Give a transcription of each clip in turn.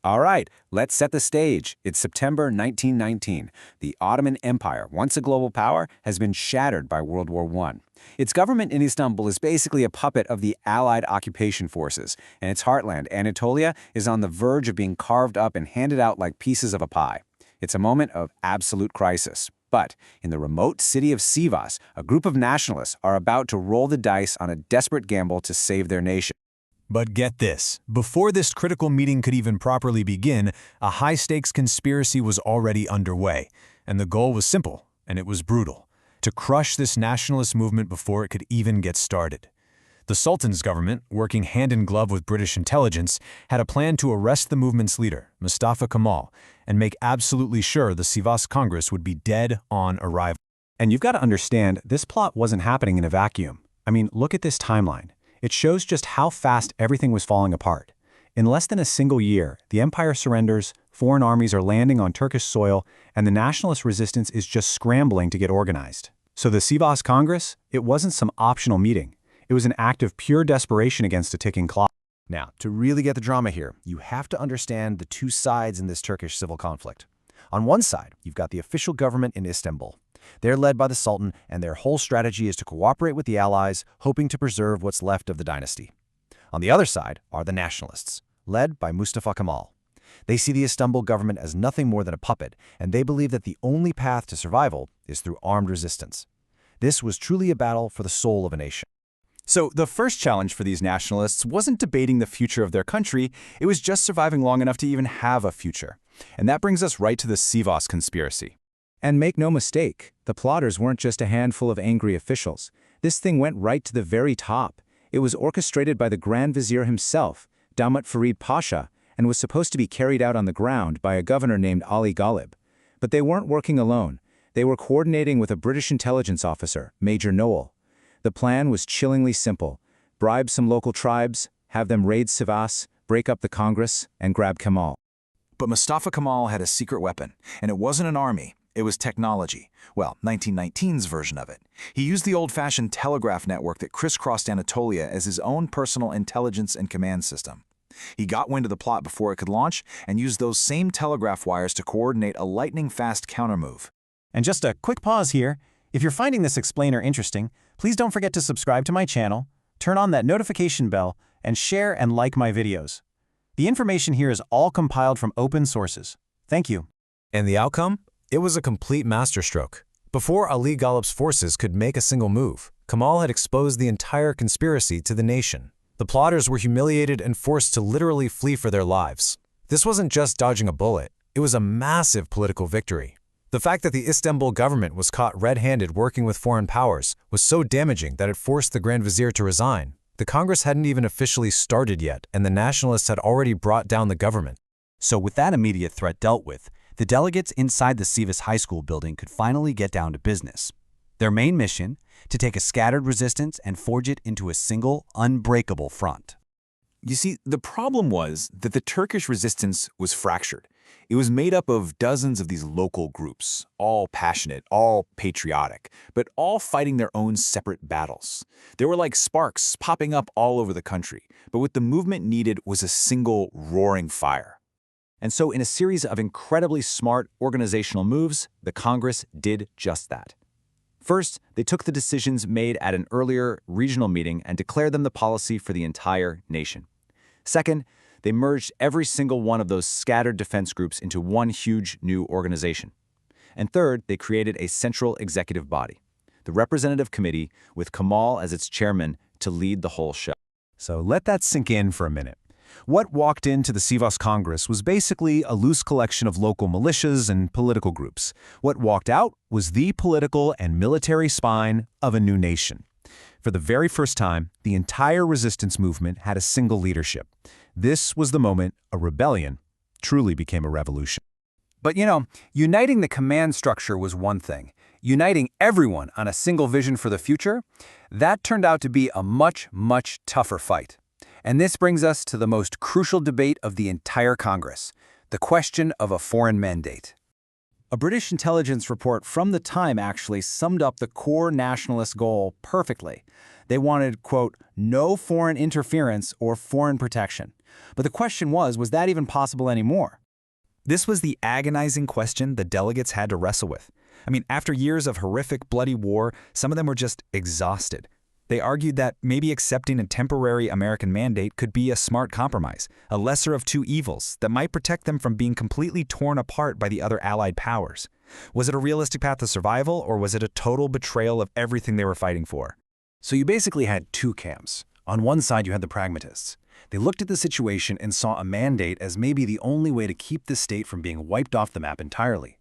All right, let's set the stage. It's September 1919. The Ottoman Empire, once a global power, has been shattered by World War I. Its government in Istanbul is basically a puppet of the Allied occupation forces, and its heartland, Anatolia, is on the verge of being carved up and handed out like pieces of a pie. It's a moment of absolute crisis. But in the remote city of Sivas, a group of nationalists are about to roll the dice on a desperate gamble to save their nation. But get this, before this critical meeting could even properly begin, a high-stakes conspiracy was already underway, and the goal was simple, and it was brutal: to crush this nationalist movement before it could even get started. The Sultan's government, working hand-in-glove with British intelligence, had a plan to arrest the movement's leader, Mustafa Kemal, and make absolutely sure the Sivas Congress would be dead on arrival. And you've got to understand, this plot wasn't happening in a vacuum. I mean, look at this timeline. It shows just how fast everything was falling apart. In less than a single year, the empire surrenders, foreign armies are landing on Turkish soil, and the nationalist resistance is just scrambling to get organized. So the Sivas Congress, it wasn't some optional meeting. It was an act of pure desperation against a ticking clock. Now, to really get the drama here, you have to understand the two sides in this Turkish civil conflict. On one side, you've got the official government in Istanbul. They're led by the Sultan, and their whole strategy is to cooperate with the Allies, hoping to preserve what's left of the dynasty. On the other side are the nationalists, led by Mustafa Kemal. They see the Istanbul government as nothing more than a puppet, and they believe that the only path to survival is through armed resistance. This was truly a battle for the soul of a nation. So the first challenge for these nationalists wasn't debating the future of their country, it was just surviving long enough to even have a future. And that brings us right to the Sivas conspiracy. And make no mistake, the plotters weren't just a handful of angry officials. This thing went right to the very top. It was orchestrated by the Grand Vizier himself, Damat Farid Pasha, and was supposed to be carried out on the ground by a governor named Ali Ghalib. But they weren't working alone. They were coordinating with a British intelligence officer, Major Noel. The plan was chillingly simple: bribe some local tribes, have them raid Sivas, break up the Congress, and grab Kemal. But Mustafa Kemal had a secret weapon, and it wasn't an army. It was technology. Well, 1919's version of it. He used the old-fashioned telegraph network that crisscrossed Anatolia as his own personal intelligence and command system. He got wind of the plot before it could launch and used those same telegraph wires to coordinate a lightning-fast countermove. And just a quick pause here. If you're finding this explainer interesting, please don't forget to subscribe to my channel, turn on that notification bell, and share and like my videos. The information here is all compiled from open sources. Thank you. And the outcome? It was a complete masterstroke. Before Ali Ghalib's forces could make a single move, Kemal had exposed the entire conspiracy to the nation. The plotters were humiliated and forced to literally flee for their lives. This wasn't just dodging a bullet, it was a massive political victory. The fact that the Istanbul government was caught red-handed working with foreign powers was so damaging that it forced the Grand Vizier to resign. The Congress hadn't even officially started yet, and the nationalists had already brought down the government. So with that immediate threat dealt with, the delegates inside the Sivas High School building could finally get down to business. Their main mission, to take a scattered resistance and forge it into a single, unbreakable front. You see, the problem was that the Turkish resistance was fractured. It was made up of dozens of these local groups, all passionate, all patriotic, but all fighting their own separate battles. There were like sparks popping up all over the country, but what the movement needed was a single roaring fire. And so in a series of incredibly smart organizational moves, the Congress did just that. First, they took the decisions made at an earlier regional meeting and declared them the policy for the entire nation. Second, they merged every single one of those scattered defense groups into one huge new organization. And third, they created a central executive body, the Representative Committee, with Kemal as its chairman to lead the whole show. So let that sink in for a minute. What walked into the Sivas Congress was basically a loose collection of local militias and political groups. What walked out was the political and military spine of a new nation. For the very first time, the entire resistance movement had a single leadership. This was the moment a rebellion truly became a revolution. But uniting the command structure was one thing. Uniting everyone on a single vision for the future, that turned out to be a much, much tougher fight. And this brings us to the most crucial debate of the entire Congress, the question of a foreign mandate. A British intelligence report from the time actually summed up the core nationalist goal perfectly. They wanted, quote, no foreign interference or foreign protection, But the question was that even possible anymore? This was the agonizing question the delegates had to wrestle with. I mean, after years of horrific, bloody war, some of them were just exhausted. They argued that maybe accepting a temporary American mandate could be a smart compromise, a lesser of two evils that might protect them from being completely torn apart by the other Allied powers. Was it a realistic path to survival, or was it a total betrayal of everything they were fighting for? So you basically had two camps. On one side, you had the pragmatists. They looked at the situation and saw a mandate as maybe the only way to keep the state from being wiped off the map entirely.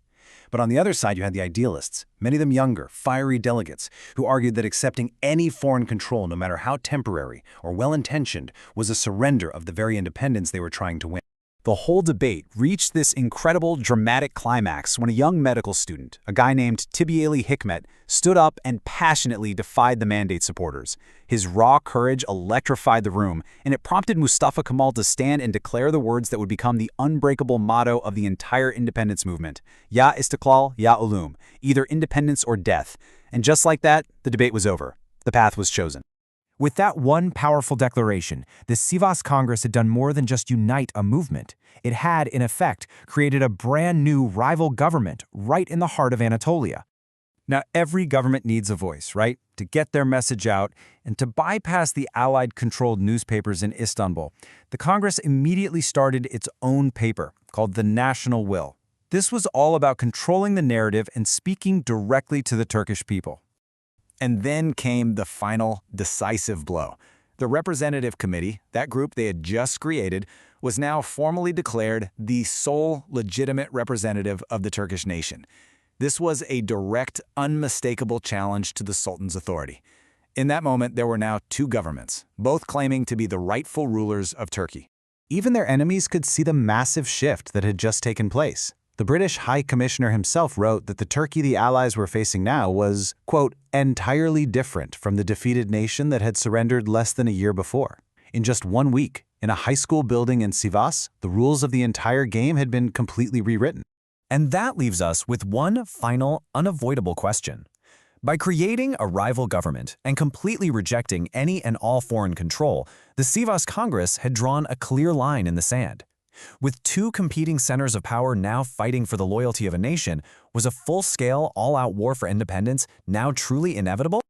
But on the other side, you had the idealists, many of them younger, fiery delegates, who argued that accepting any foreign control, no matter how temporary or well-intentioned, was a surrender of the very independence they were trying to win. The whole debate reached this incredible, dramatic climax when a young medical student, a guy named Tibiali Hikmet, stood up and passionately defied the mandate supporters. His raw courage electrified the room, and it prompted Mustafa Kemal to stand and declare the words that would become the unbreakable motto of the entire independence movement: Ya Istiklal, Ya Ulum, either independence or death. And just like that, the debate was over. The path was chosen. With that one powerful declaration, the Sivas Congress had done more than just unite a movement. It had, in effect, created a brand new rival government right in the heart of Anatolia. Now, every government needs a voice, right? To get their message out and to bypass the Allied-controlled newspapers in Istanbul. The Congress immediately started its own paper called the National Will. This was all about controlling the narrative and speaking directly to the Turkish people. And then came the final, decisive blow. The Representative Committee, that group they had just created, was now formally declared the sole legitimate representative of the Turkish nation. This was a direct, unmistakable challenge to the Sultan's authority. In that moment, there were now two governments, both claiming to be the rightful rulers of Turkey. Even their enemies could see the massive shift that had just taken place. The British High Commissioner himself wrote that the Turkey the Allies were facing now was, quote, entirely different from the defeated nation that had surrendered less than a year before. In just 1 week, in a high school building in Sivas, the rules of the entire game had been completely rewritten. And that leaves us with one final, unavoidable question. By creating a rival government and completely rejecting any and all foreign control, the Sivas Congress had drawn a clear line in the sand. With two competing centers of power now fighting for the loyalty of a nation, was a full-scale, all-out war for independence now truly inevitable?